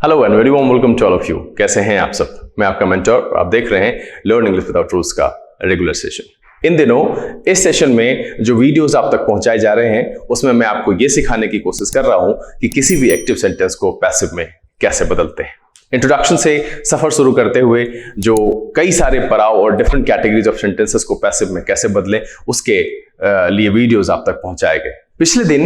Hello and very warm welcome to all of you. कैसे हैं आप सब? मैं आपका मेंटर, आप देख रहे हैं लर्न इंग्लिश विदाउट रूल्स का रेगुलर सेशन। इन दिनों इस सेशन में जो वीडियोस आप तक पहुंचाए जा रहे हैं उसमें मैं आपको ये सिखाने की कोशिश कर रहा हूं कि किसी भी एक्टिव सेंटेंस को पैसिव में कैसे बदलते हैं। इंट्रोडक्शन से सफर शुरू करते हुए जो कई सारे पड़ाव और डिफरेंट कैटेगरीज ऑफ सेंटेंसेस को पैसिव में कैसे बदलें उसके लिए वीडियोस आप तक पहुंचाए गए। पिछले दिन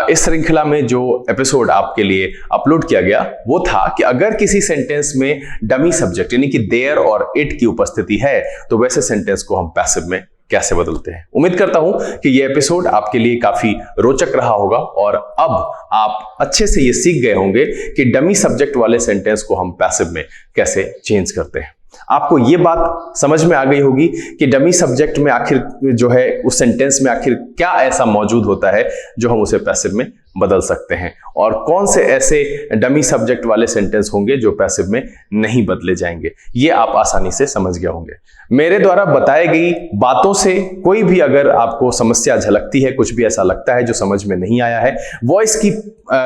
इस श्रृंखला में जो एपिसोड आपके लिए अपलोड किया गया वो था कि अगर किसी सेंटेंस में डमी सब्जेक्ट यानी कि देयर और इट की उपस्थिति है तो वैसे सेंटेंस को हम पैसिव में कैसे बदलते हैं। उम्मीद करता हूं कि ये एपिसोड आपके लिए काफी रोचक रहा होगा और अब आप अच्छे से ये सीख गए होंगे कि डमी सब्जेक्ट वाले सेंटेंस को हम पैसिव में कैसे चेंज करते हैं। आपको ये बात समझ में आ गई होगी कि डमी सब्जेक्ट में आखिर जो है उस सेंटेंस में आखिर क्या ऐसा मौजूद होता है जो हम उसे पैसिव में बदल सकते हैं और कौन से ऐसे डमी सब्जेक्ट वाले सेंटेंस होंगे जो पैसिव में नहीं बदले जाएंगे। ये आप आसानी से समझ गए होंगे। मेरे द्वारा बताई गई बातों से कोई भी अगर आपको समस्या झलकती है, कुछ भी ऐसा लगता है जो समझ में नहीं आया है, वॉइस की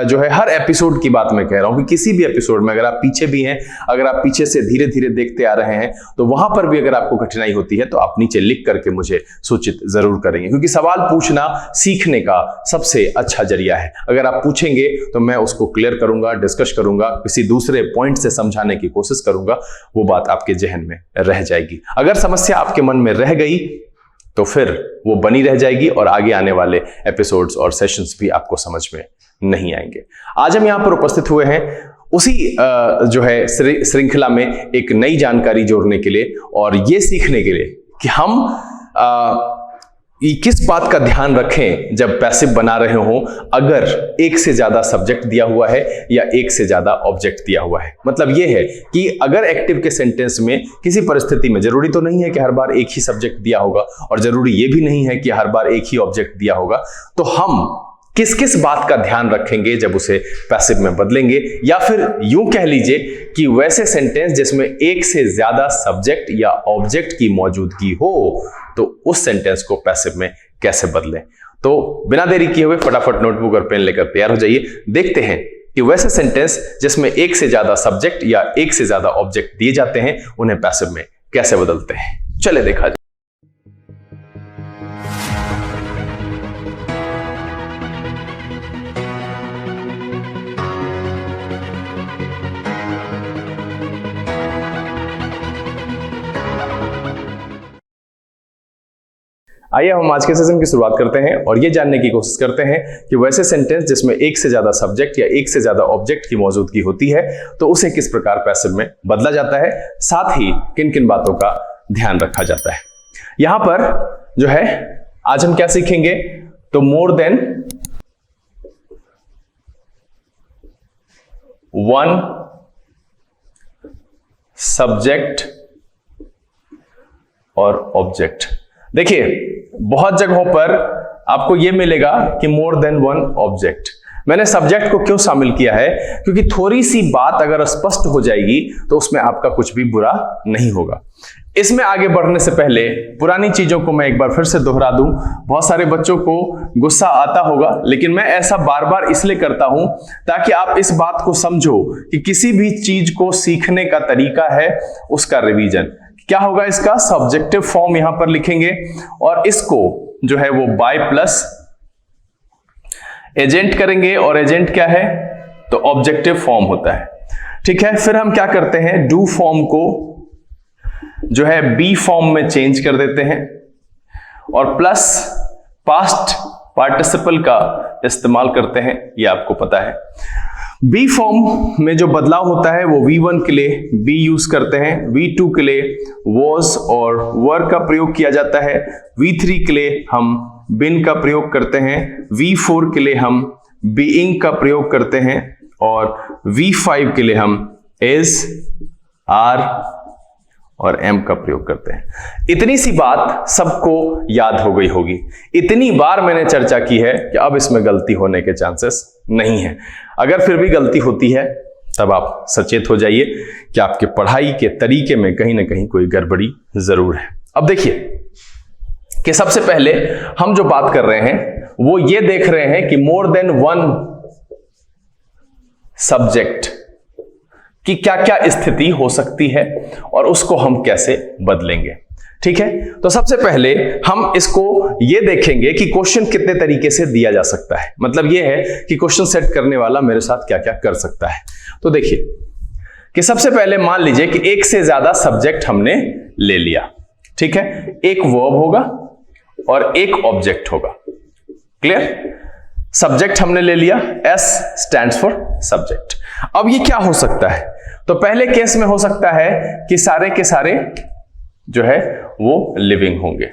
जो है हर एपिसोड की बात मैं कह रहा हूं कि किसी भी एपिसोड में अगर आप पीछे भी हैं, अगर आप पीछे से धीरे धीरे देखते आ रहे हैं तो वहां पर भी अगर आपको कठिनाई होती है तो आप नीचे लिख करके मुझे सूचित जरूर करेंगे, क्योंकि सवाल पूछना सीखने का सबसे अच्छा जरिया है। अगर आप पूछेंगे तो मैं उसको क्लियर करूंगा, डिस्कस करूंगा, किसी दूसरे पॉइंट से समझाने की कोशिश करूंगा, वो बात आपके जहन में रह जाएगी। अगर समस्या आपके मन में रह गई तो फिर वो बनी रह जाएगी और आगे आने वाले एपिसोड्स और सेशंस भी आपको समझ में नहीं आएंगे। आज हम यहां पर उपस्थित हुए हैं उसी जो है श्रृंखला में एक नई जानकारी जोड़ने के लिए और ये सीखने के लिए कि हम किस बात का ध्यान रखें जब पैसिव बना रहे हो अगर एक से ज्यादा सब्जेक्ट दिया हुआ है या एक से ज्यादा ऑब्जेक्ट दिया हुआ है। मतलब यह है कि अगर एक्टिव के सेंटेंस में किसी परिस्थिति में जरूरी तो नहीं है कि हर बार एक ही सब्जेक्ट दिया होगा और जरूरी यह भी नहीं है कि हर बार एक ही ऑब्जेक्ट दिया होगा, तो हम किस किस बात का ध्यान रखेंगे जब उसे पैसिव में बदलेंगे, या फिर यूं कह लीजिए कि वैसे सेंटेंस जिसमें एक से ज्यादा सब्जेक्ट या ऑब्जेक्ट की मौजूदगी हो तो उस सेंटेंस को पैसिव में कैसे बदलें। तो बिना देरी किए हुए फटाफट नोटबुक और पेन लेकर तैयार हो जाइए। देखते हैं कि वैसे सेंटेंस जिसमें एक से ज्यादा सब्जेक्ट या एक से ज्यादा ऑब्जेक्ट दिए जाते हैं उन्हें पैसिव में कैसे बदलते हैं। चले देखा जाए। आइए हम आज के सेशन की शुरुआत करते हैं और ये जानने की कोशिश करते हैं कि वैसे सेंटेंस जिसमें एक से ज्यादा सब्जेक्ट या एक से ज्यादा ऑब्जेक्ट की मौजूदगी होती है तो उसे किस प्रकार पैसिव में बदला जाता है, साथ ही किन किन बातों का ध्यान रखा जाता है। यहां पर जो है आज हम क्या सीखेंगे, तो मोर देन वन सब्जेक्ट और ऑब्जेक्ट। देखिए बहुत जगहों पर आपको यह मिलेगा कि मोर देन वन ऑब्जेक्ट। मैंने सब्जेक्ट को क्यों शामिल किया है, क्योंकि थोड़ी सी बात अगर स्पष्ट हो जाएगी तो उसमें आपका कुछ भी बुरा नहीं होगा। इसमें आगे बढ़ने से पहले पुरानी चीजों को मैं एक बार फिर से दोहरा दूं। बहुत सारे बच्चों को गुस्सा आता होगा, लेकिन मैं ऐसा बार बार इसलिए करता हूं ताकि आप इस बात को समझो कि किसी भी चीज को सीखने का तरीका है उसका रिवीजन। क्या होगा इसका सब्जेक्टिव फॉर्म यहां पर लिखेंगे और इसको जो है वो बाय प्लस एजेंट करेंगे, और एजेंट क्या है तो ऑब्जेक्टिव फॉर्म होता है। ठीक है, फिर हम क्या करते हैं, डू फॉर्म को जो है बी फॉर्म में चेंज कर देते हैं और प्लस पास्ट पार्टिसिपल का इस्तेमाल करते हैं, ये आपको पता है। बी फॉर्म में जो बदलाव होता है वो V1 के लिए बी यूज करते हैं, V2 के लिए was और were का प्रयोग किया जाता है, V3 के लिए हम been का प्रयोग करते हैं, V4 के लिए हम being का प्रयोग करते हैं और V5 के लिए हम is, are और am का प्रयोग करते हैं। इतनी सी बात सबको याद हो गई होगी। इतनी बार मैंने चर्चा की है कि अब इसमें गलती होने के चांसेस नहीं है। अगर फिर भी गलती होती है तब आप सचेत हो जाइए कि आपके पढ़ाई के तरीके में कहीं ना कहीं कोई गड़बड़ी जरूर है। अब देखिए कि सबसे पहले हम जो बात कर रहे हैं वो ये देख रहे हैं कि मोर देन वन सब्जेक्ट कि क्या क्या स्थिति हो सकती है और उसको हम कैसे बदलेंगे। ठीक है, तो सबसे पहले हम इसको ये देखेंगे कि क्वेश्चन कितने तरीके से दिया जा सकता है। मतलब ये है कि क्वेश्चन सेट करने वाला मेरे साथ क्या क्या कर सकता है। तो देखिए कि सबसे पहले मान लीजिए कि एक से ज्यादा सब्जेक्ट हमने ले लिया। ठीक है, एक वर्ब होगा और एक ऑब्जेक्ट होगा। क्लियर? सब्जेक्ट हमने ले लिया, S स्टैंड्स फॉर सब्जेक्ट। अब ये क्या हो सकता है? तो पहले केस में हो सकता है कि सारे के सारे जो है वो लिविंग होंगे।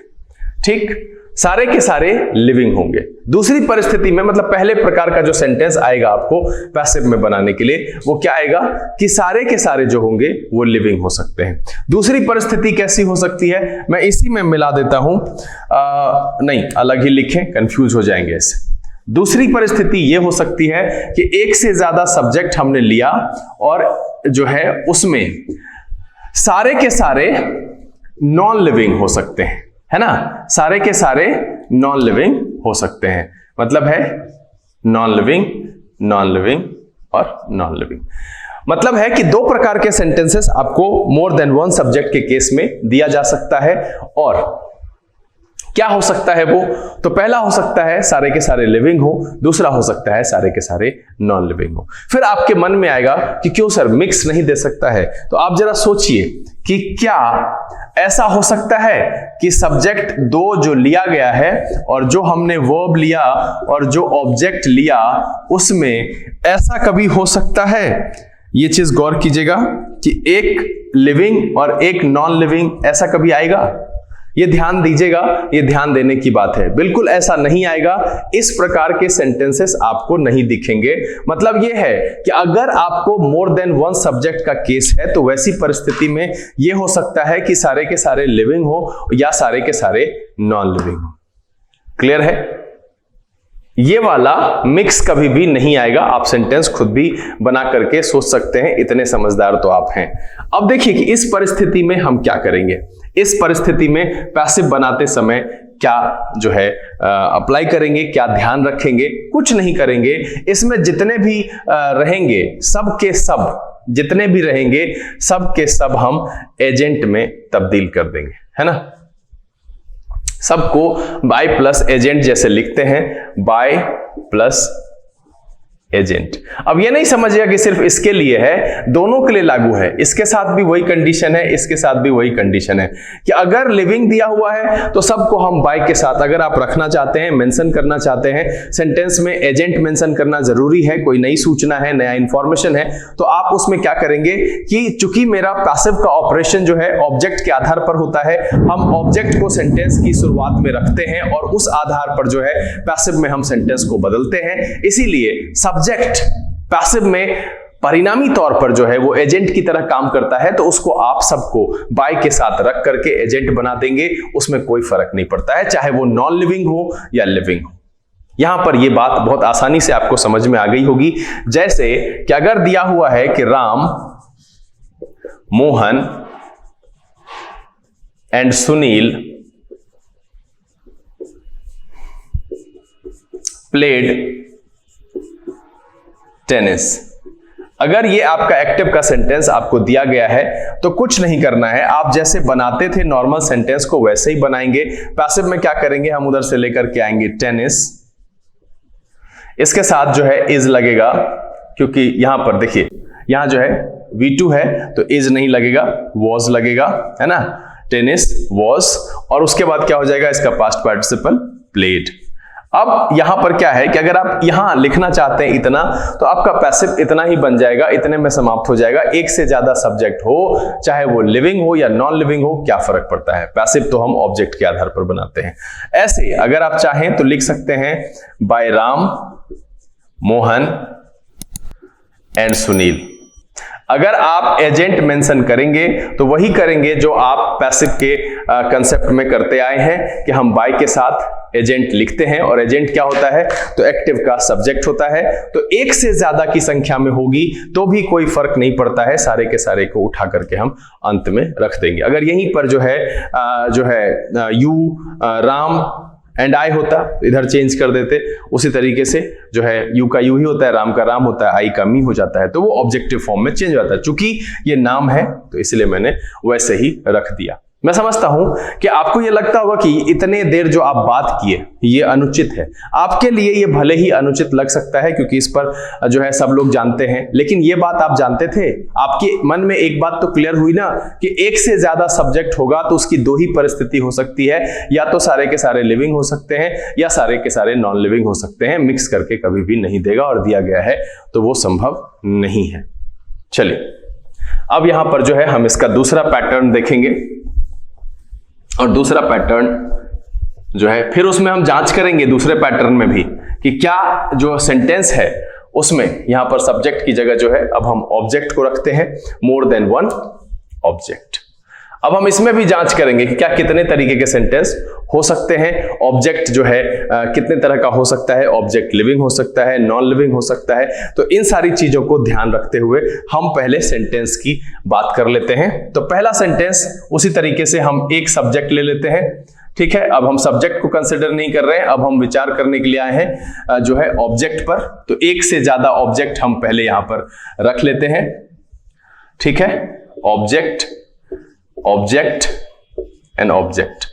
ठीक, सारे के सारे लिविंग होंगे। दूसरी परिस्थिति में, मतलब पहले प्रकार का जो सेंटेंस आएगा आपको पैसिव में बनाने के लिए, वो क्या आएगा कि सारे के सारे जो होंगे वो लिविंग हो सकते हैं। दूसरी परिस्थिति कैसी हो सकती है, मैं इसी में मिला देता हूं, नहीं अलग ही लिखें, कंफ्यूज हो जाएंगे इससे। दूसरी परिस्थिति ये हो सकती है कि एक से ज्यादा सब्जेक्ट हमने लिया और जो है उसमें सारे के सारे नॉन लिविंग हो सकते हैं, है ना। सारे के सारे नॉन लिविंग हो सकते हैं, मतलब है नॉन लिविंग, नॉन लिविंग और नॉन लिविंग। मतलब है कि दो प्रकार के सेंटेंसेस आपको मोर देन वन सब्जेक्ट के केस में दिया जा सकता है। और क्या हो सकता है वो? तो पहला हो सकता है सारे के सारे लिविंग हो, दूसरा हो सकता है सारे के सारे नॉन लिविंग हो। फिर आपके मन में आएगा कि क्यों सर मिक्स नहीं दे सकता है? तो आप जरा सोचिए कि क्या ऐसा हो सकता है कि सब्जेक्ट दो जो लिया गया है और जो हमने वर्ब लिया और जो ऑब्जेक्ट लिया, उसमें ऐसा कभी हो सकता है? ये चीज गौर कीजिएगा कि एक लिविंग और एक नॉन लिविंग, ऐसा कभी आएगा? ये ध्यान दीजिएगा, ये ध्यान देने की बात है। बिल्कुल ऐसा नहीं आएगा, इस प्रकार के सेंटेंसेस आपको नहीं दिखेंगे। मतलब ये है कि अगर आपको मोर देन वन सब्जेक्ट का केस है तो वैसी परिस्थिति में ये हो सकता है कि सारे के सारे लिविंग हो या सारे के सारे नॉन लिविंग हो। क्लियर है? ये वाला मिक्स कभी भी नहीं आएगा। आप सेंटेंस खुद भी बना करके सोच सकते हैं, इतने समझदार तो आप हैं। अब देखिए कि इस परिस्थिति में हम क्या करेंगे। इस परिस्थिति में पैसिव बनाते समय क्या जो है अप्लाई करेंगे, क्या ध्यान रखेंगे? कुछ नहीं करेंगे। इसमें जितने भी रहेंगे, सब के सब जितने भी रहेंगे, सब के सब हम एजेंट में तब्दील कर देंगे, है ना। सबको बाय प्लस एजेंट जैसे लिखते हैं, बाय प्लस एजेंट। अब ये नहीं समझिएगा कि सिर्फ इसके लिए है, दोनों के लिए लागू है। इसके साथ भी वही कंडीशन है, इसके साथ भी वही कंडीशन है कि अगर लिविंग दिया हुआ है तो सबको हम बाय के साथ, अगर आप रखना चाहते हैं, मेंशन करना चाहते हैं, सेंटेंस में एजेंट मेंशन करना जरूरी है, कोई नई सूचना है, नया इंफॉर्मेशन है, तो आप उसमें क्या करेंगे कि चूंकि मेरा पैसिव का ऑपरेशन जो है ऑब्जेक्ट के आधार पर होता है, हम ऑब्जेक्ट को सेंटेंस की शुरुआत में रखते हैं और उस आधार पर जो है पैसिव में हम सेंटेंस को बदलते हैं। इसीलिए सब्जेक्ट पैसिव में परिणामी तौर पर जो है वो एजेंट की तरह काम करता है, तो उसको आप सबको बाय के साथ रख करके एजेंट बना देंगे। उसमें कोई फर्क नहीं पड़ता है, चाहे वो नॉन लिविंग हो या लिविंग हो। यहां पर ये बात बहुत आसानी से आपको समझ में आ गई होगी। जैसे कि अगर दिया हुआ है कि Ram, Mohan and Sunil played tennis. अगर ये आपका एक्टिव का सेंटेंस आपको दिया गया है तो कुछ नहीं करना है, आप जैसे बनाते थे नॉर्मल सेंटेंस को वैसे ही बनाएंगे। पैसिव में क्या करेंगे, हम उधर से लेकर के आएंगे टेनिस, इसके साथ जो है इज लगेगा, क्योंकि यहां पर देखिए यहां जो है V2 है तो इज नहीं लगेगा, वॉज लगेगा, है ना। टेनिस वॉज, और उसके बाद क्या हो जाएगा, इसका पास्ट पार्टिसिपल प्लेड। अब यहां पर क्या है कि अगर आप यहां लिखना चाहते हैं इतना, तो आपका पैसिव इतना ही बन जाएगा, इतने में समाप्त हो जाएगा। एक से ज्यादा सब्जेक्ट हो, चाहे वो लिविंग हो या नॉन लिविंग हो, क्या फर्क पड़ता है। पैसिव तो हम ऑब्जेक्ट के आधार पर बनाते हैं। ऐसे अगर आप चाहें तो लिख सकते हैं बाय राम, मोहन एंड सुनील। अगर आप एजेंट मेंशन करेंगे तो वही करेंगे जो आप पैसिव के कंसेप्ट में करते आए हैं कि हम बाय के साथ एजेंट लिखते हैं, और एजेंट क्या होता है, तो एक्टिव का सब्जेक्ट होता है। तो एक से ज्यादा की संख्या में होगी तो भी कोई फर्क नहीं पड़ता है, सारे के सारे को उठा करके हम अंत में रख देंगे। अगर यहीं पर जो है यू, राम एंड आई होता इधर चेंज कर देते, उसी तरीके से जो है यू का यू ही होता है, राम का राम होता है, आई का मी हो जाता है, तो वो ऑब्जेक्टिव फॉर्म में चेंज हो जाता है। चूंकि ये नाम है तो इसलिए मैंने वैसे ही रख दिया। मैं समझता हूं कि आपको ये लगता होगा कि इतने देर जो आप बात किए ये अनुचित है। आपके लिए ये भले ही अनुचित लग सकता है क्योंकि इस पर जो है सब लोग जानते हैं, लेकिन ये बात आप जानते थे। आपके मन में एक बात तो क्लियर हुई ना कि एक से ज्यादा सब्जेक्ट होगा तो उसकी दो ही परिस्थिति हो सकती है, या तो सारे के सारे लिविंग हो सकते हैं या सारे के सारे नॉन लिविंग हो सकते हैं। मिक्स करके कभी भी नहीं देगा, और दिया गया है तो वो संभव नहीं है। चलिए अब यहां पर जो है हम इसका दूसरा पैटर्न देखेंगे, और दूसरा पैटर्न जो है फिर उसमें हम जांच करेंगे दूसरे पैटर्न में भी कि क्या जो सेंटेंस है उसमें यहां पर सब्जेक्ट की जगह जो है अब हम ऑब्जेक्ट को रखते हैं, मोर देन वन ऑब्जेक्ट। अब हम इसमें भी जांच करेंगे कि क्या कितने तरीके के सेंटेंस हो सकते हैं, ऑब्जेक्ट जो है कितने तरह का हो सकता है, ऑब्जेक्ट लिविंग हो सकता है, नॉन लिविंग हो सकता है। तो इन सारी चीजों को ध्यान रखते हुए हम पहले सेंटेंस की बात कर लेते हैं। तो पहला सेंटेंस उसी तरीके से हम एक सब्जेक्ट ले लेते हैं, ठीक है। अब हम सब्जेक्ट को कंसिडर नहीं कर रहे हैं, अब हम विचार करने के लिए आए हैं जो है ऑब्जेक्ट पर। तो एक से ज्यादा ऑब्जेक्ट हम पहले यहां पर रख लेते हैं, ठीक है। Object, object and object.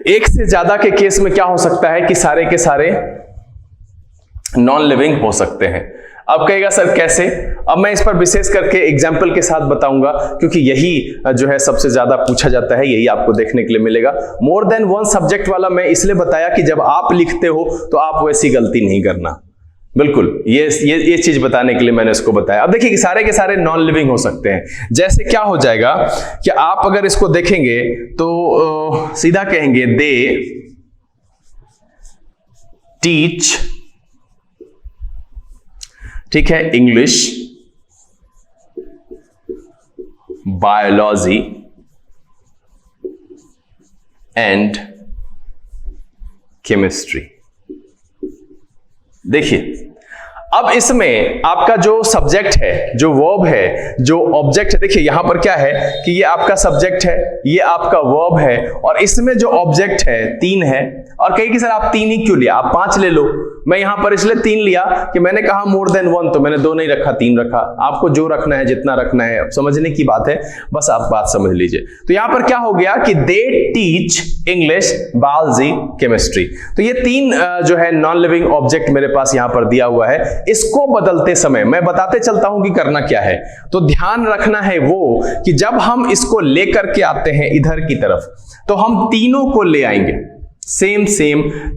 एक से ज्यादा के केस में क्या हो सकता है कि सारे के सारे नॉन लिविंग हो सकते हैं। अब कहेगा सर कैसे? अब मैं इस पर विशेष करके एग्जाम्पल के साथ बताऊंगा, क्योंकि यही जो है सबसे ज्यादा पूछा जाता है, यही आपको देखने के लिए मिलेगा। मोर देन वन सब्जेक्ट वाला मैं इसलिए बताया कि जब आप लिखते हो तो आप वैसी गलती नहीं करना, बिल्कुल ये चीज बताने के लिए मैंने इसको बताया। अब देखिए कि सारे के सारे नॉन लिविंग हो सकते हैं। जैसे क्या हो जाएगा कि आप अगर इसको देखेंगे तो सीधा कहेंगे दे टीच, ठीक है, इंग्लिश, बायोलॉजी एंड केमिस्ट्री। देखिए अब इसमें आपका जो सब्जेक्ट है, जो वर्ब है, जो ऑब्जेक्ट है, देखिए यहां पर क्या है कि ये आपका सब्जेक्ट है, ये आपका वर्ब है, और इसमें जो ऑब्जेक्ट है 3 है। और कहीं कि सर आप 3 ही क्यों लिया, आप 5 ले लो। मैं यहां पर इसलिए 3 लिया कि मैंने कहा मोर देन वन, तो मैंने 2 नहीं रखा, 3 रखा। आपको जो रखना है, जितना रखना है, समझने की बात है, बस आप बात समझ लीजिए। तो यहां पर क्या हो गया कि they teach English, biology, chemistry. तो ये 3 जो है नॉन लिविंग ऑब्जेक्ट मेरे पास यहां पर दिया हुआ है। इसको बदलते समय मैं बताते चलता हूं कि करना क्या है। तो ध्यान रखना है वो कि जब हम इसको लेकर के आते हैं इधर की तरफ, तो हम तीनों को ले आएंगे, सेम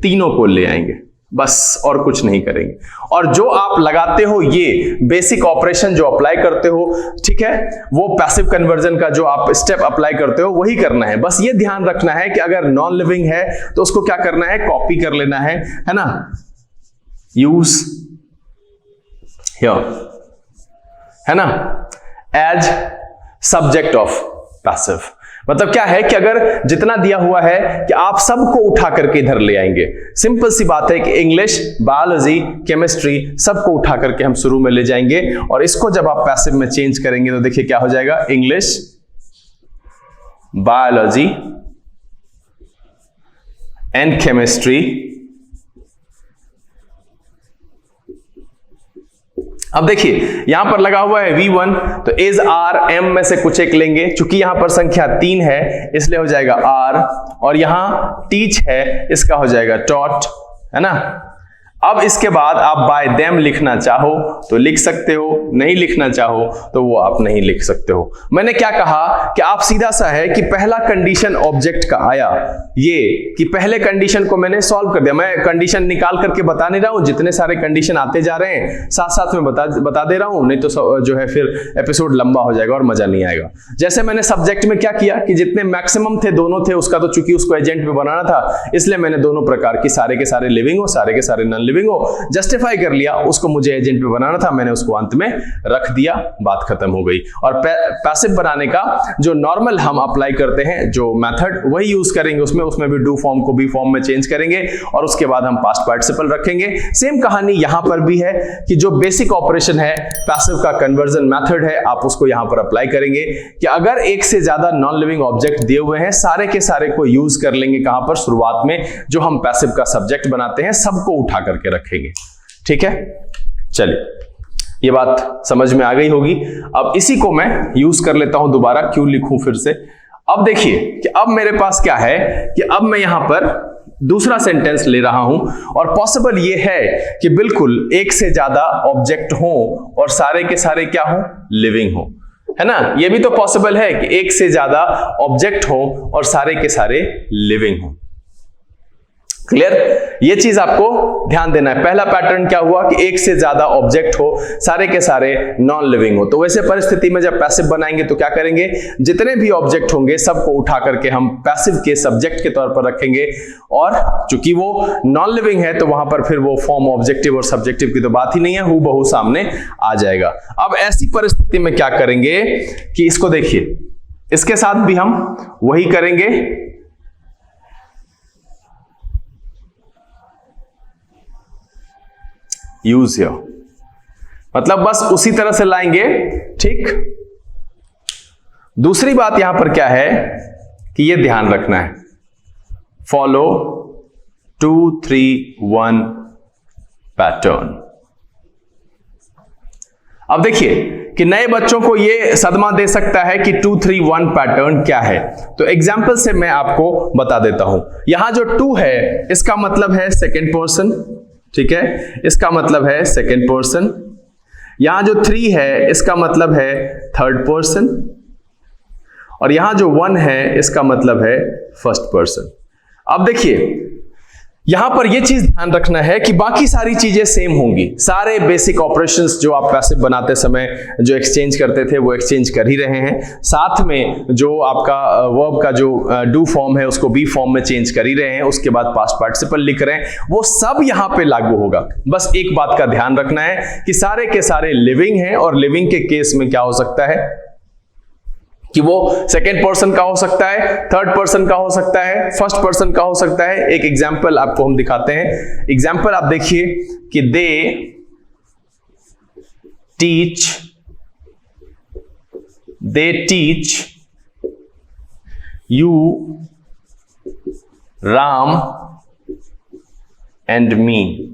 तीनों को ले आएंगे, बस और कुछ नहीं करेंगे। और जो आप लगाते हो ये बेसिक ऑपरेशन जो अप्लाई करते हो, ठीक है, वो पैसिव कन्वर्जन का जो आप स्टेप अप्लाई करते हो वही करना है। बस ये ध्यान रखना है कि अगर नॉन लिविंग है तो उसको क्या करना है, कॉपी कर लेना है ना। यूज हियर, है ना, एज सब्जेक्ट ऑफ पैसिव। मतलब क्या है कि अगर जितना दिया हुआ है कि आप सबको उठा करके इधर ले आएंगे। सिंपल सी बात है कि इंग्लिश, बायोलॉजी, केमिस्ट्री सबको उठा करके हम शुरू में ले जाएंगे, और इसको जब आप पैसिव में चेंज करेंगे तो देखिए क्या हो जाएगा, इंग्लिश, बायोलॉजी एंड केमिस्ट्री। अब देखिए यहां पर लगा हुआ है V1, तो इज R M में से कुछ एक लेंगे। चूंकि यहां पर संख्या 3 है इसलिए हो जाएगा R, और यहां टीच है इसका हो जाएगा टॉट, है ना। अब इसके बाद आप बाय देम लिखना चाहो तो लिख सकते हो, नहीं लिखना चाहो तो वो आप नहीं लिख सकते हो। मैंने क्या कहा कि आप सीधा सा है कि पहला कंडीशन ऑब्जेक्ट का आया, ये कि पहले कंडीशन को मैंने सॉल्व कर दिया। मैं कंडीशन निकाल करके बता नहीं रहा हूं, जितने सारे कंडीशन आते जा रहे हैं साथ साथ में बता दे रहा हूं, नहीं तो जो है फिर एपिसोड लंबा हो जाएगा और मजा नहीं आएगा। जैसे मैंने सब्जेक्ट में क्या किया कि जितने मैक्सिमम थे दोनों थे, उसका तो चूंकि उसको एजेंट में बनाना था इसलिए मैंने दोनों प्रकार की, सारे के सारे लिविंग हो, सारे के सारे नॉन लिविंग हो, जस्टिफाई कर लिया। उसको मुझे एजेंट पे बनाना था, मैंने उसको अंत में रख दिया, बात खत्म हो गई। और पैसिव बनाने का जो नॉर्मल हम अप्लाई करते हैं जो मेथड, वही यूज करेंगे उसमें भी डू फॉर्म को बी फॉर्म में चेंज करेंगे और उसके बाद हम पास्ट पार्टिसिपल रखेंगे। सेम कहानी यहां पर भी है कि जो बेसिक ऑपरेशन है पैसिव का कन्वर्जन मेथड है, आप उसको यहां पर अप्लाई करेंगे कि अगर एक से ज्यादा नॉन लिविंग ऑब्जेक्ट दिए हुए हैं, सारे के सारे को यूज कर लेंगे कहां पर, शुरुआत में जो हम पैसिव का सब्जेक्ट बनाते हैं सबको उठा करके रखेंगे। ठीक है, चलिए ये बात समझ में आ गई होगी। अब इसी को मैं यूज कर लेता हूं दोबारा, क्यों लिखूं फिर से। अब देखिए कि अब मेरे पास क्या है कि अब मैं यहां पर दूसरा सेंटेंस ले रहा हूं और पॉसिबल ये है कि बिल्कुल एक से ज्यादा ऑब्जेक्ट हो और सारे के सारे क्या हो, लिविंग हो, है ना। ये भी तो पॉसिबल है कि एक से ज्यादा ऑब्जेक्ट हो और सारे के सारे लिविंग हो। क्लियर, ये चीज आपको ध्यान देना है। पहला पैटर्न क्या हुआ कि एक से ज्यादा ऑब्जेक्ट हो, सारे के सारे नॉन लिविंग हो। तो वैसे परिस्थिति में जब पैसिव बनाएंगे तो क्या करेंगे, जितने भी ऑब्जेक्ट होंगे सबको उठा करके हम पैसिव के सब्जेक्ट के तौर पर रखेंगे और चूंकि वो नॉन लिविंग है तो वहां पर फिर वो फॉर्म ऑब्जेक्टिव और सब्जेक्टिव की तो बात ही नहीं है, हूबहू सामने आ जाएगा। अब ऐसी परिस्थिति में क्या करेंगे कि इसको देखिए, इसके साथ भी हम वही करेंगे, यूज हियर, मतलब बस उसी तरह से लाएंगे। ठीक, दूसरी बात यहां पर क्या है कि ये ध्यान रखना है, फॉलो 2 3 1 पैटर्न। अब देखिए कि नए बच्चों को ये सदमा दे सकता है कि 2 3 1 पैटर्न क्या है। तो एग्जाम्पल से मैं आपको बता देता हूं। यहां जो 2 है इसका मतलब है सेकेंड पर्सन, ठीक है, इसका मतलब है सेकेंड पर्सन। यहां जो 3 है इसका मतलब है थर्ड पर्सन और यहां जो 1 है इसका मतलब है फर्स्ट पर्सन। अब देखिए यहां पर यह चीज ध्यान रखना है कि बाकी सारी चीजें सेम होंगी, सारे बेसिक ऑपरेशंस जो आप पैसिव बनाते समय जो एक्सचेंज करते थे वो एक्सचेंज कर ही रहे हैं, साथ में जो आपका वर्ब का जो डू फॉर्म है उसको बी फॉर्म में चेंज कर ही रहे हैं, उसके बाद पास्ट पार्टिसिपल लिख रहे हैं, वो सब यहां पे लागू होगा। बस एक बात का ध्यान रखना है कि सारे के सारे लिविंग हैं और लिविंग के केस में क्या हो सकता है कि वो सेकेंड पर्सन का हो सकता है, थर्ड पर्सन का हो सकता है, फर्स्ट पर्सन का हो सकता है। एक एग्जांपल आपको हम दिखाते हैं। एग्जांपल आप देखिए कि they teach you Ram and me.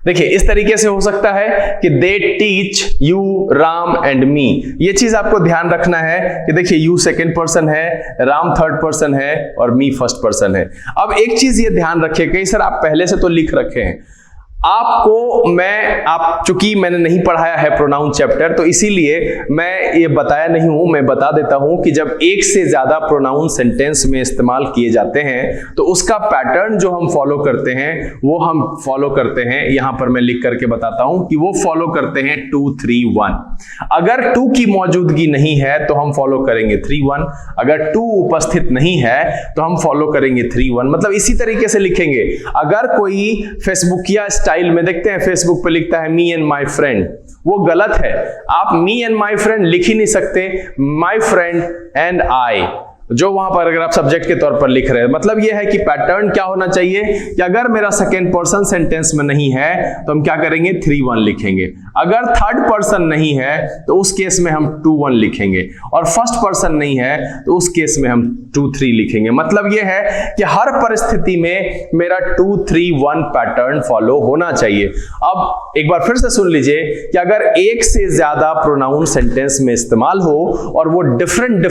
देखिए इस तरीके से हो सकता है कि they teach you Ram and me. ये चीज आपको ध्यान रखना है कि देखिए यू सेकेंड पर्सन है, राम थर्ड पर्सन है और मी फर्स्ट पर्सन है। अब एक चीज ये ध्यान रखिए, कई सर आप पहले से तो लिख रखे हैं, आपको आप चूंकि मैंने नहीं पढ़ाया है प्रोनाउन चैप्टर तो इसीलिए मैं ये बताया नहीं हूं, मैं बता देता हूं कि जब एक से ज्यादा प्रोनाउन सेंटेंस में इस्तेमाल किए जाते हैं तो उसका पैटर्न जो हम फॉलो करते हैं वो हम फॉलो करते हैं, यहां पर मैं लिख करके बताता हूं कि वो फॉलो करते हैं 2 3 1। अगर 2 की मौजूदगी नहीं है तो हम फॉलो करेंगे 3 1, अगर 2 उपस्थित नहीं है तो हम फॉलो करेंगे 3 1। मतलब इसी तरीके से लिखेंगे। अगर कोई फेसबुकिया स्टाइल में देखते हैं फेसबुक पे लिखता है मी एंड माय फ्रेंड, वो गलत है। आप मी एंड माय फ्रेंड लिख ही नहीं सकते, माय फ्रेंड एंड आई, जो वहां पर अगर आप सब्जेक्ट के तौर पर लिख रहे हैं। मतलब यह है कि पैटर्न क्या होना चाहिए कि अगर मेरा सेकेंड पर्सन सेंटेंस में नहीं है तो हम क्या करेंगे 3 1 लिखेंगे, अगर थर्ड पर्सन नहीं है तो उस केस में हम 2 1 लिखेंगे और फर्स्ट पर्सन नहीं है तो उस केस में हम 2 3 लिखेंगे। मतलब यह है कि हर परिस्थिति में मेरा 2 3 1 पैटर्न फॉलो होना चाहिए। अब एक बार फिर से सुन लीजिए कि अगर एक से ज्यादा प्रोनाउन सेंटेंस में इस्तेमाल हो और वो डिफरेंट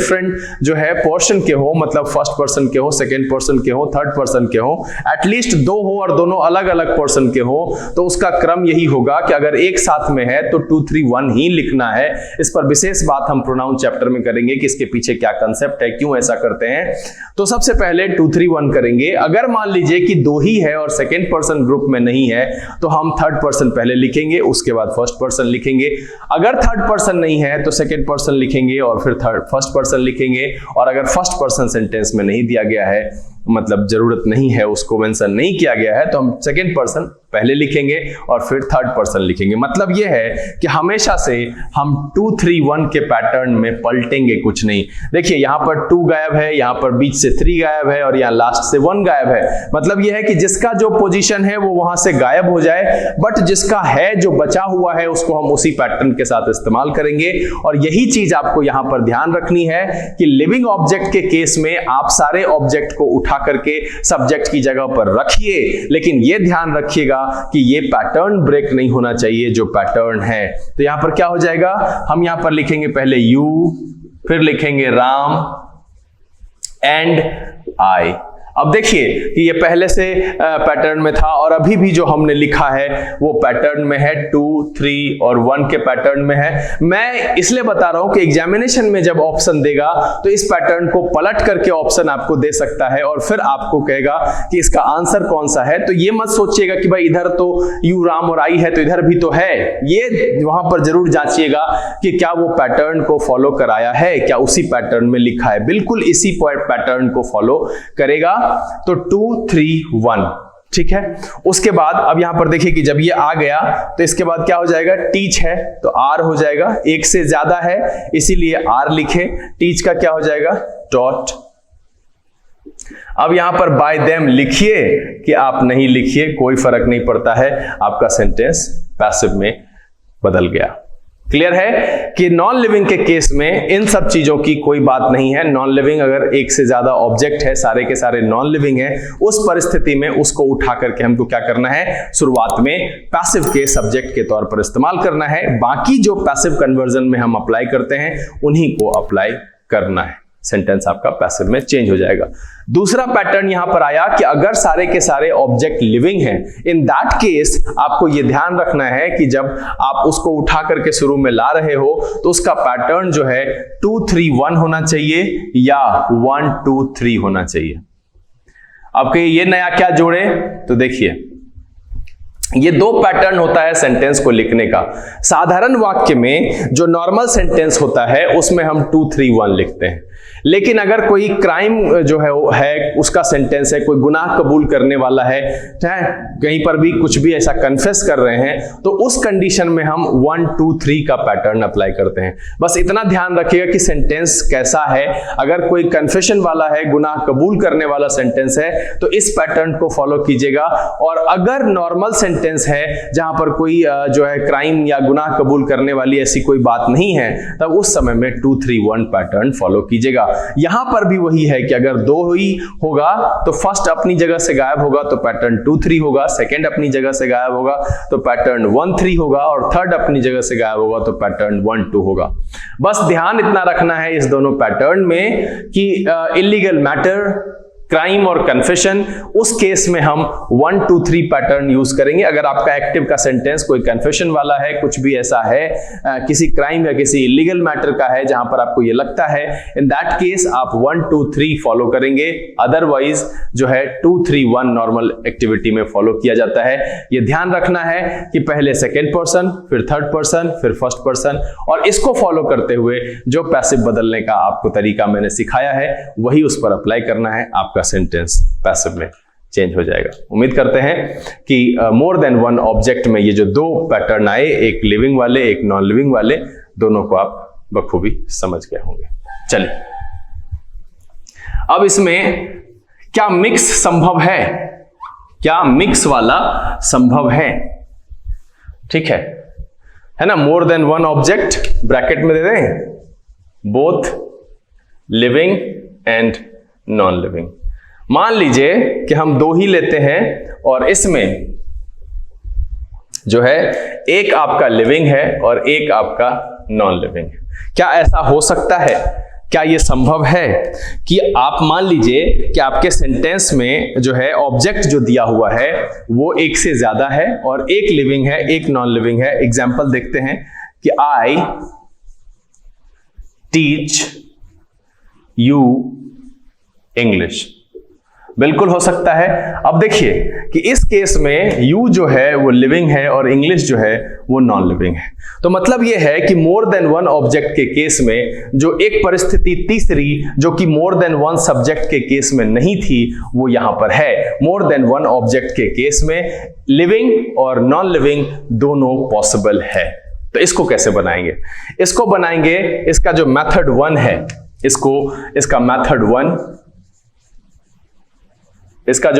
जो है पोर्शन के हो, मतलब फर्स्ट पर्सन के हो, सेकेंड पर्सन के हो, थर्ड पर्सन के हो, एटलीस्ट 2 हो और दोनों अलग अलग पर्सन के हो, तो उसका क्रम यही होगा कि अगर एक साथ में है तो 2 3 1 ही लिखना है। इस पर विशेष बात हम प्रोनाउन चैप्टर में करेंगे कि इसके पीछे क्या कंसेप्ट है, क्यों ऐसा करते हैं। तो सबसे पहले 2 3 1 करेंगे। अगर मान लीजिए कि 2 ही है और सेकेंड पर्सन ग्रुप में नहीं है तो हम थर्ड पर्सन पहले लिखेंगे, उसके बाद फर्स्ट पर्सन लिखेंगे। अगर थर्ड पर्सन नहीं है तो सेकेंड पर्सन लिखेंगे और फिर फर्स्ट पर्सन लिखेंगे, और अगर फर्स्ट पर्सन सेंटेंस में नहीं दिया गया है मतलब जरूरत नहीं है, उसको मेंशन नहीं किया गया है, तो हम सेकंड पर्सन पहले लिखेंगे और फिर थर्ड पर्सन लिखेंगे। मतलब यह है कि हमेशा से हम 2 3 1 के पैटर्न में पलटेंगे कुछ नहीं। देखिए यहां पर 2 गायब है, यहां पर बीच से 3 गायब है और यहां लास्ट से 1 गायब है। मतलब यह है कि जिसका जो पोजीशन है वो वहां से गायब हो जाए, बट जिसका है जो बचा हुआ है उसको हम उसी पैटर्न के साथ इस्तेमाल करेंगे। और यही चीज आपको यहां पर ध्यान रखनी है कि लिविंग ऑब्जेक्ट के केस में आप सारे ऑब्जेक्ट को उठा करके सब्जेक्ट की जगह पर रखिए, लेकिन यह ध्यान रखिएगा कि ये पैटर्न ब्रेक नहीं होना चाहिए जो पैटर्न है। तो यहां पर क्या हो जाएगा, हम यहां पर लिखेंगे पहले यू, फिर लिखेंगे राम एंड आई। अब देखिए कि ये पहले से पैटर्न में था और अभी भी जो हमने लिखा है वो पैटर्न में है, 2 3 और 1 के पैटर्न में है। मैं इसलिए बता रहा हूं कि एग्जामिनेशन में जब ऑप्शन देगा तो इस पैटर्न को पलट करके ऑप्शन आपको दे सकता है और फिर आपको कहेगा कि इसका आंसर कौन सा है। तो ये मत सोचिएगा कि भाई इधर तो यू राम और आई है तो इधर भी तो है, ये वहां पर जरूर जांचिएगा कि क्या वो पैटर्न को फॉलो कराया है, क्या उसी पैटर्न में लिखा है। बिल्कुल इसी पैटर्न को फॉलो करेगा। तो 2 3 1, ठीक है। उसके बाद अब यहां पर देखिए कि जब ये आ गया तो इसके बाद क्या हो जाएगा, टीच है तो आर हो जाएगा, एक से ज्यादा है इसीलिए आर लिखे, टीच का क्या हो जाएगा डॉट। अब यहां पर बाय देम लिखिए कि आप नहीं लिखिए, कोई फर्क नहीं पड़ता है, आपका सेंटेंस पैसिव में बदल गया। क्लियर है कि नॉन लिविंग के केस में इन सब चीजों की कोई बात नहीं है। नॉन लिविंग अगर एक से ज्यादा ऑब्जेक्ट है, सारे के सारे नॉन लिविंग है, उस परिस्थिति में उसको उठा करके हमको क्या करना है, शुरुआत में पैसिव के सब्जेक्ट के तौर पर इस्तेमाल करना है। बाकी जो पैसिव कन्वर्जन में हम अप्लाई करते हैं उन्हीं को अप्लाई करना है, सेंटेंस आपका पैसिव में चेंज हो जाएगा। दूसरा पैटर्न यहां पर आया कि अगर सारे के सारे ऑब्जेक्ट लिविंग हैं, इन दैट केस आपको यह ध्यान रखना है कि जब आप उसको उठा करके शुरू में ला रहे हो तो उसका पैटर्न जो है 2 3 1 होना चाहिए या 1 2 3 होना चाहिए। आपके ये नया क्या जोड़े, तो देखिए ये 2 पैटर्न होता है सेंटेंस को लिखने का। साधारण वाक्य में जो नॉर्मल सेंटेंस होता है उसमें हम 2 3 1 लिखते हैं, लेकिन अगर कोई क्राइम जो है उसका सेंटेंस है, कोई गुनाह कबूल करने वाला है, चाहे कहीं पर भी कुछ भी ऐसा कन्फेस कर रहे हैं, तो उस कंडीशन में हम 1 2 3 का पैटर्न अप्लाई करते हैं। बस इतना ध्यान रखिएगा कि सेंटेंस कैसा है। अगर कोई कन्फेशन वाला है, गुनाह कबूल करने वाला सेंटेंस है, तो इस पैटर्न को फॉलो कीजिएगा। और अगर नॉर्मल सेंटेंस है जहां पर कोई जो है क्राइम या गुनाह कबूल करने वाली ऐसी कोई बात नहीं है, तब उस समय में 2 3 1 पैटर्न फॉलो कीजिएगा। यहां पर भी वही है कि अगर 2 ही होगा तो फर्स्ट अपनी जगह से गायब होगा तो पैटर्न 2 3 होगा, सेकंड अपनी जगह से गायब होगा तो पैटर्न 1 3 होगा, और थर्ड अपनी जगह से गायब होगा तो पैटर्न 1 2 होगा। बस ध्यान इतना रखना है इस दोनों पैटर्न में कि इलीगल मैटर, क्राइम और कन्फेशन, उस केस में हम 1 2 3 पैटर्न यूज करेंगे। अगर आपका एक्टिव का सेंटेंस कोई कन्फेशन वाला है, कुछ भी ऐसा है, किसी क्राइम या किसी इलीगल मैटर का है जहां पर आपको ये लगता है, इन दैट केस आप 1 2 3 फॉलो करेंगे। अदरवाइज जो है 2 3 1 नॉर्मल एक्टिविटी में फॉलो किया जाता है। ये ध्यान रखना है कि पहले सेकेंड पर्सन, फिर थर्ड पर्सन, फिर फर्स्ट पर्सन, और इसको फॉलो करते हुए जो पैसिव बदलने का आपको तरीका मैंने सिखाया है वही उस पर अप्लाई करना है। आपका सेंटेंस पैसिव में चेंज हो जाएगा। उम्मीद करते हैं कि मोर देन वन ऑब्जेक्ट में ये जो 2 पैटर्न आए, एक लिविंग वाले एक नॉन लिविंग वाले, दोनों को आप बखूबी समझ गए होंगे। चलिए अब इसमें क्या मिक्स संभव है, क्या मिक्स वाला संभव है, ठीक है ना। More than one object bracket में दे दें, both living and non living. मान लीजिए कि हम 2 ही लेते हैं और इसमें जो है एक आपका लिविंग है और एक आपका नॉन लिविंग है। क्या ऐसा हो सकता है, क्या यह संभव है कि आप मान लीजिए कि आपके सेंटेंस में जो है ऑब्जेक्ट जो दिया हुआ है वो एक से ज्यादा है और एक लिविंग है एक नॉन लिविंग है। एग्जाम्पल देखते हैं कि आई टीच यू इंग्लिश। बिल्कुल हो सकता है। अब देखिए कि इस केस में यू जो है वो लिविंग है और इंग्लिश जो है वो नॉन लिविंग है। तो मतलब ये है कि मोर देन वन ऑब्जेक्ट के केस में जो एक परिस्थिति तीसरी जो कि मोर देन वन सब्जेक्ट के केस में नहीं थी वो यहां पर है। मोर देन वन ऑब्जेक्ट के केस में लिविंग और नॉन लिविंग दोनों पॉसिबल है। तो इसको कैसे बनाएंगे? इसको बनाएंगे, इसका जो मेथड 1 है, इसका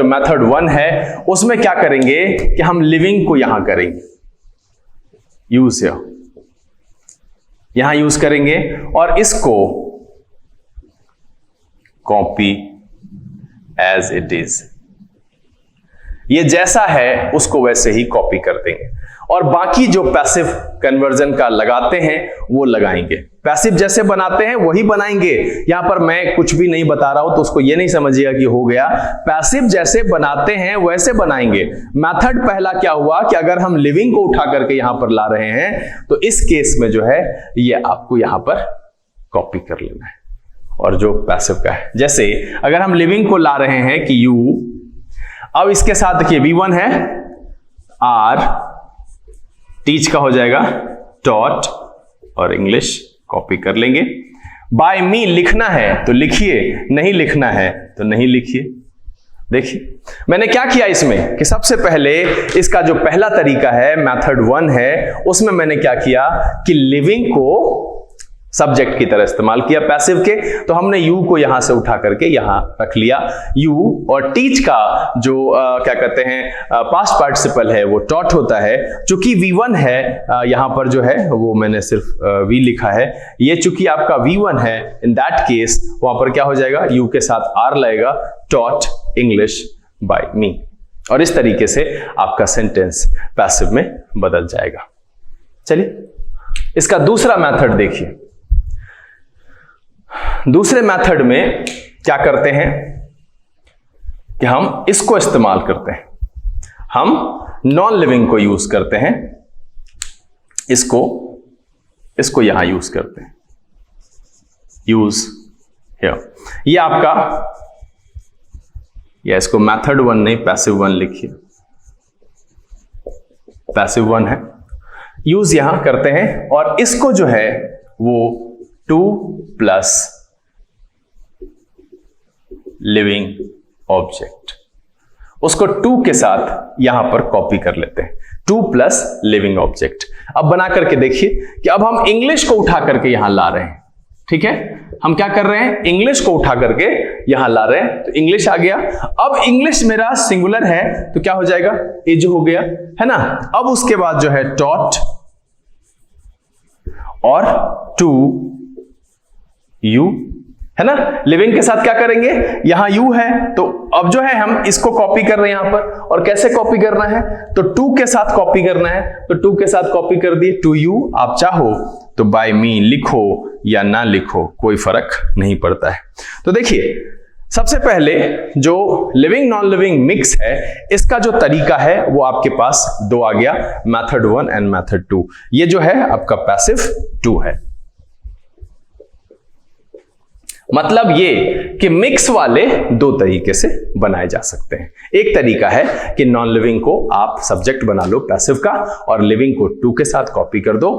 मेथड 1 है उसमें क्या करेंगे कि हम लिविंग को यहां करेंगे यूज, यहां यूज करेंगे और इसको कॉपी एज इट इज, ये जैसा है उसको वैसे ही कॉपी कर देंगे और बाकी जो पैसिव कन्वर्जन का लगाते हैं वो लगाएंगे। पैसिव जैसे बनाते हैं वही बनाएंगे। यहां पर मैं कुछ भी नहीं बता रहा हूं तो उसको ये नहीं समझिएगा कि हो गया। पैसिव जैसे बनाते हैं वैसे बनाएंगे। मेथड पहला क्या हुआ कि अगर हम लिविंग को उठा करके यहां पर ला रहे हैं तो इस केस में जो है ये आपको यहां पर कॉपी कर लेना है। और जो पैसिव का है, जैसे अगर हम लिविंग को ला रहे हैं कि यू, अब इसके साथ देखिए V1 है आर, टीच का हो जाएगा डॉट और इंग्लिश कॉपी कर लेंगे। बाय मी लिखना है तो लिखिए, नहीं लिखना है तो नहीं लिखिए। देखिए मैंने क्या किया इसमें कि सबसे पहले इसका जो पहला तरीका है मेथड 1 है उसमें मैंने क्या किया कि लिविंग को सब्जेक्ट की तरह इस्तेमाल किया पैसिव के। तो हमने यू को यहां से उठा करके यहां रख लिया यू, और टीच का जो क्या कहते हैं पास्ट पार्टिसिपल है वो टॉट होता है। चूंकि V1 है यहां पर जो है वो मैंने सिर्फ V लिखा है, ये चूंकि आपका V1 है इन दैट केस वहां पर क्या हो जाएगा यू के साथ R लगेगा, टॉट इंग्लिश बाय मी, और इस तरीके से आपका सेंटेंस पैसिव में बदल जाएगा। चलिए इसका दूसरा मेथड देखिए। दूसरे मेथड में क्या करते हैं कि हम इसको इस्तेमाल करते हैं, हम नॉन लिविंग को यूज करते हैं, इसको यहां यूज करते हैं, यूज हियर। ये आपका, या इसको मेथड 1 नहीं पैसिव 1 लिखिए, पैसिव 1 है, यूज यहां करते हैं और इसको जो है वो 2 प्लस लिविंग ऑब्जेक्ट, उसको 2 के साथ यहां पर कॉपी कर लेते हैं, 2 प्लस लिविंग ऑब्जेक्ट। अब बना करके देखिए कि अब हम इंग्लिश को उठा करके यहां ला रहे हैं। ठीक है, हम क्या कर रहे हैं, इंग्लिश को उठा करके यहां ला रहे हैं, तो इंग्लिश आ गया। अब इंग्लिश मेरा सिंगुलर है तो क्या हो जाएगा, एज हो गया, है ना। अब उसके बाद जो है टॉट और 2 यू, है ना। लिविंग के साथ क्या करेंगे, यहां यू है तो अब जो है हम इसको कॉपी कर रहे हैं यहां पर, और कैसे कॉपी करना है तो 2 के साथ कॉपी करना है, तो 2 के साथ कॉपी कर दिए 2u। आप चाहो तो बाय मी लिखो या ना लिखो, कोई फर्क नहीं पड़ता है। तो देखिए सबसे पहले जो लिविंग नॉन लिविंग मिक्स है इसका जो तरीका है वो आपके पास 2 आ गया, मेथड 1 एंड मेथड 2। ये जो है आपका पैसिव 2 है। मतलब ये कि मिक्स वाले 2 तरीके से बनाए जा सकते हैं। एक तरीका है कि नॉन लिविंग को आप सब्जेक्ट बना लो पैसिव का और लिविंग को 2 के साथ कॉपी कर दो,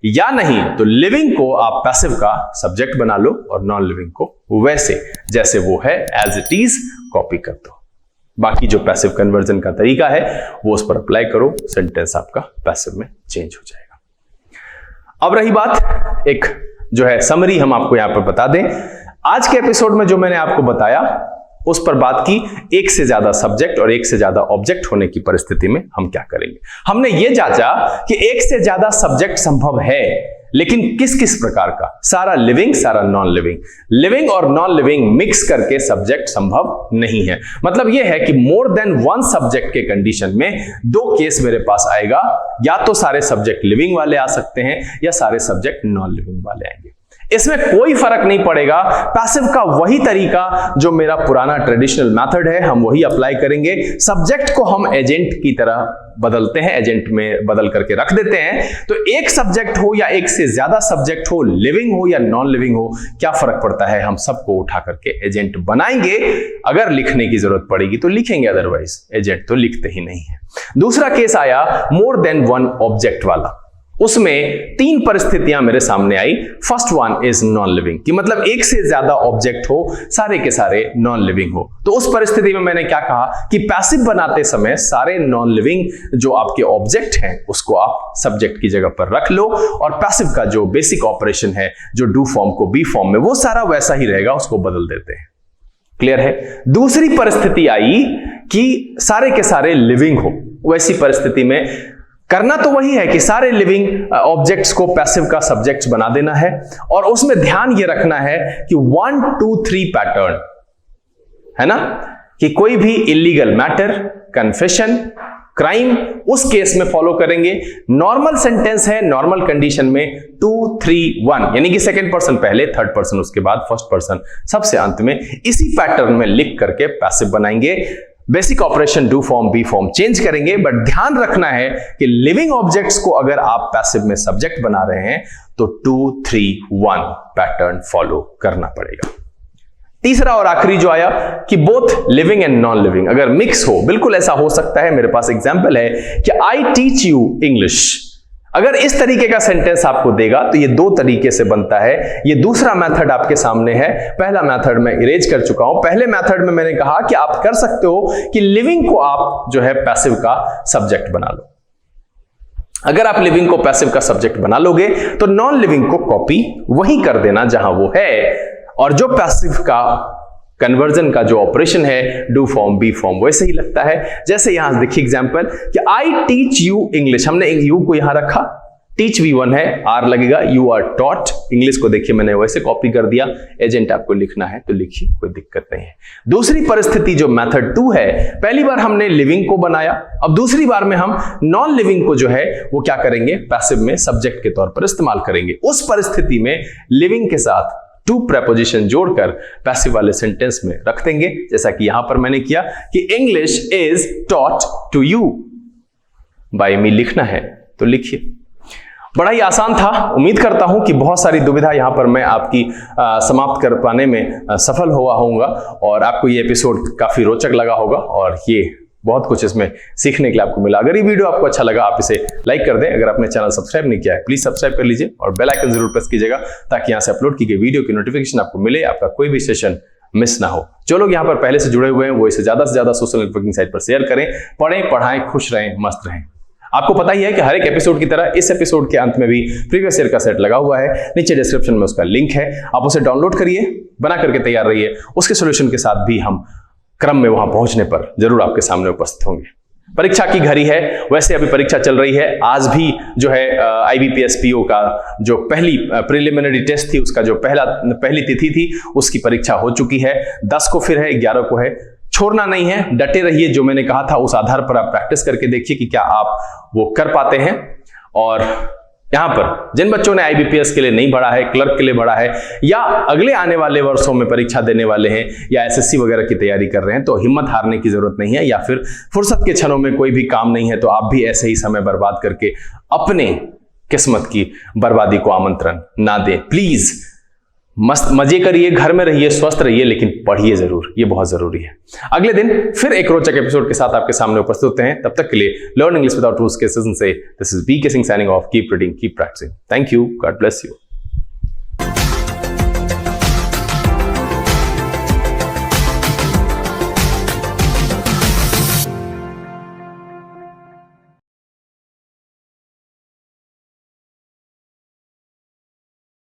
या नहीं तो लिविंग को आप पैसिव का सब्जेक्ट बना लो और नॉन लिविंग को वैसे जैसे वो है एज इट इज कॉपी कर दो। बाकी जो पैसिव कन्वर्जन का तरीका है वो उस पर अप्लाई करो, सेंटेंस आपका पैसिव में चेंज हो जाएगा। अब रही बात एक जो है समरी, हम आपको यहां पर बता दें। आज के एपिसोड में जो मैंने आपको बताया उस पर बात की, एक से ज्यादा सब्जेक्ट और एक से ज्यादा ऑब्जेक्ट होने की परिस्थिति में हम क्या करेंगे। हमने ये जांचा कि एक से ज्यादा सब्जेक्ट संभव है, लेकिन किस किस प्रकार का, सारा लिविंग सारा नॉन लिविंग, लिविंग और नॉन लिविंग मिक्स करके सब्जेक्ट संभव नहीं है। मतलब यह है कि मोर देन 1 सब्जेक्ट के कंडीशन में 2 केस मेरे पास आएगा, या तो सारे सब्जेक्ट लिविंग वाले आ सकते हैं या सारे सब्जेक्ट नॉन लिविंग वाले आएंगे। इसमें कोई फर्क नहीं पड़ेगा। पैसिव का वही तरीका जो मेरा पुराना ट्रेडिशनल मेथड है, हम वही अप्लाई करेंगे। सब्जेक्ट को हम एजेंट की तरह बदलते हैं, एजेंट में बदल करके रख देते हैं। तो एक सब्जेक्ट हो या एक से ज्यादा सब्जेक्ट हो, लिविंग हो या नॉन लिविंग हो, क्या फर्क पड़ता है, हम सबको उठा करके एजेंट बनाएंगे। अगर लिखने की जरूरत पड़ेगी तो लिखेंगे, अदरवाइज एजेंट तो लिखते ही नहीं है। दूसरा केस आया मोर देन वन ऑब्जेक्ट वाला। उसमें 3 परिस्थितियां मेरे सामने आई। First one is non living, कि मतलब एक से ज्यादा ऑब्जेक्ट हो, सारे के सारे नॉन लिविंग हो। तो उस परिस्थिति में मैंने क्या कहा कि पैसिव बनाते समय सारे नॉन लिविंग जो आपके ऑब्जेक्ट हैं उसको आप सब्जेक्ट की जगह पर रख लो, और पैसिव का जो बेसिक ऑपरेशन है, जो डू फॉर्म को बी फॉर्म में, वो सारा वैसा ही रहेगा, उसको बदल देते हैं। क्लियर है। दूसरी परिस्थिति आई कि सारे के सारे लिविंग हो। वैसी परिस्थिति में करना तो वही है कि सारे लिविंग ऑब्जेक्ट्स को पैसिव का सब्जेक्ट बना देना है, और उसमें ध्यान ये रखना है कि 1 2 3 पैटर्न है ना, कि कोई भी इलीगल मैटर, कन्फेशन, क्राइम, उस केस में फॉलो करेंगे। नॉर्मल सेंटेंस है, नॉर्मल कंडीशन में 2 3 1, यानी कि सेकंड पर्सन पहले, थर्ड पर्सन उसके बाद, फर्स्ट पर्सन सबसे अंत में, इसी पैटर्न में लिख करके पैसिव बनाएंगे। Basic operation do form be form change करेंगे, बट ध्यान रखना है कि लिविंग ऑब्जेक्ट्स को अगर आप पैसिव में सब्जेक्ट बना रहे हैं तो 2 3 1 पैटर्न फॉलो करना पड़ेगा। तीसरा और आखिरी जो आया कि both living and non living अगर मिक्स हो, बिल्कुल ऐसा हो सकता है। मेरे पास एग्जांपल है कि आई टीच यू इंग्लिश। अगर इस तरीके का सेंटेंस आपको देगा तो ये 2 तरीके से बनता है। ये दूसरा मेथड आपके सामने है, पहला मेथड मैं इरेज कर चुका हूं। पहले मेथड में मैंने कहा कि आप कर सकते हो कि लिविंग को आप जो है पैसिव का सब्जेक्ट बना लो। अगर आप लिविंग को पैसिव का सब्जेक्ट बना लोगे तो नॉन लिविंग को कॉपी वही कर देना जहां वो है, और जो पैसिव का कन्वर्जन का जो ऑपरेशन है डू फॉर्म बी फॉर्म वैसे ही लगता है। जैसे यहां देखिए एग्जांपल कि आई टीच यू इंग्लिश, हमने यू को यहां रखा, टीच V1 है, आर लगेगा, यू आर टॉट। इंग्लिश को देखिए मैंने वैसे कॉपी कर दिया। एजेंट आपको लिखना है तो लिखिए, कोई दिक्कत नहीं है। दूसरी परिस्थिति जो मेथड 2 है, पहली बार हमने लिविंग को बनाया, अब दूसरी बार में हम नॉन लिविंग को जो है वो क्या करेंगे, पैसिव में सब्जेक्ट के तौर पर इस्तेमाल करेंगे। उस परिस्थिति में लिविंग के साथ 2 प्रेपोजिशन जोड़कर पैसिव वाले सेंटेंस में रख देंगे, जैसा कि यहां पर मैंने किया कि English is taught to you by me लिखना है तो लिखिए। बड़ा ही आसान था। उम्मीद करता हूं कि बहुत सारी दुविधा यहां पर मैं आपकी समाप्त कर पाने में सफल हुआ होऊंगा, और आपको ये एपिसोड काफी रोचक लगा होगा, और ये बहुत कुछ इसमें सीखने के लिए आपको मिला। अगर ये वीडियो आपको अच्छा लगा आप इसे लाइक कर दें। अगर आपने चैनल सब्सक्राइब नहीं किया है प्लीज सब्सक्राइब कर लीजिए, और बेल आइकन जरूर प्रेस कीजिएगा ताकि यहां से अपलोड की गई वीडियो की नोटिफिकेशन आपको मिले, आपका कोई भी सेशन मिस ना हो। जो लोग यहां पर पहले से जुड़े हुए हैं वो इसे ज्यादा से ज्यादा सोशल नेटवर्किंग साइट पर शेयर करें। पढ़ें, पढ़ाएं, खुश रहें, मस्त रहें। आपको पता ही है कि हर एक एपिसोड की तरह इस एपिसोड के अंत में भी प्रीवियस ईयर का सेट लगा हुआ है, नीचे डिस्क्रिप्शन में उसका लिंक है, आप उसे डाउनलोड करिए, बना करके तैयार रहिए। उसके सोल्यूशन के साथ भी हम क्रम में वहां पहुंचने पर जरूर आपके सामने उपस्थित होंगे। परीक्षा की घड़ी है, वैसे अभी परीक्षा चल रही है। आज भी जो है IBPS PO का जो पहली प्रिलिमिनरी टेस्ट थी उसका जो पहली तिथि थी उसकी परीक्षा हो चुकी है। 10 को फिर है, 11 को है। छोड़ना नहीं है, डटे रहिए। जो मैंने कहा था उस आधार पर आप प्रैक्टिस करके देखिए कि क्या आप वो कर पाते हैं। और यहां पर जिन बच्चों ने IBPS के लिए नहीं पढ़ा है, क्लर्क के लिए पढ़ा है, या अगले आने वाले वर्षों में परीक्षा देने वाले हैं, या SSC वगैरह की तैयारी कर रहे हैं, तो हिम्मत हारने की जरूरत नहीं है, या फिर फुर्सत के क्षणों में कोई भी काम नहीं है तो आप भी ऐसे ही समय बर्बाद करके अपने किस्मत की बर्बादी को आमंत्रण ना दें। प्लीज मस्त मजे करिए, घर में रहिए, स्वस्थ रहिए, लेकिन पढ़िए जरूर, ये बहुत जरूरी है। अगले दिन फिर एक रोचक एपिसोड के साथ आपके सामने उपस्थित होते हैं। तब तक के लिए लर्न इंग्लिश विदाउट रूल्स के सीजन से this is BK Singh signing off. Keep reading, keep practising. Thank you, God bless you.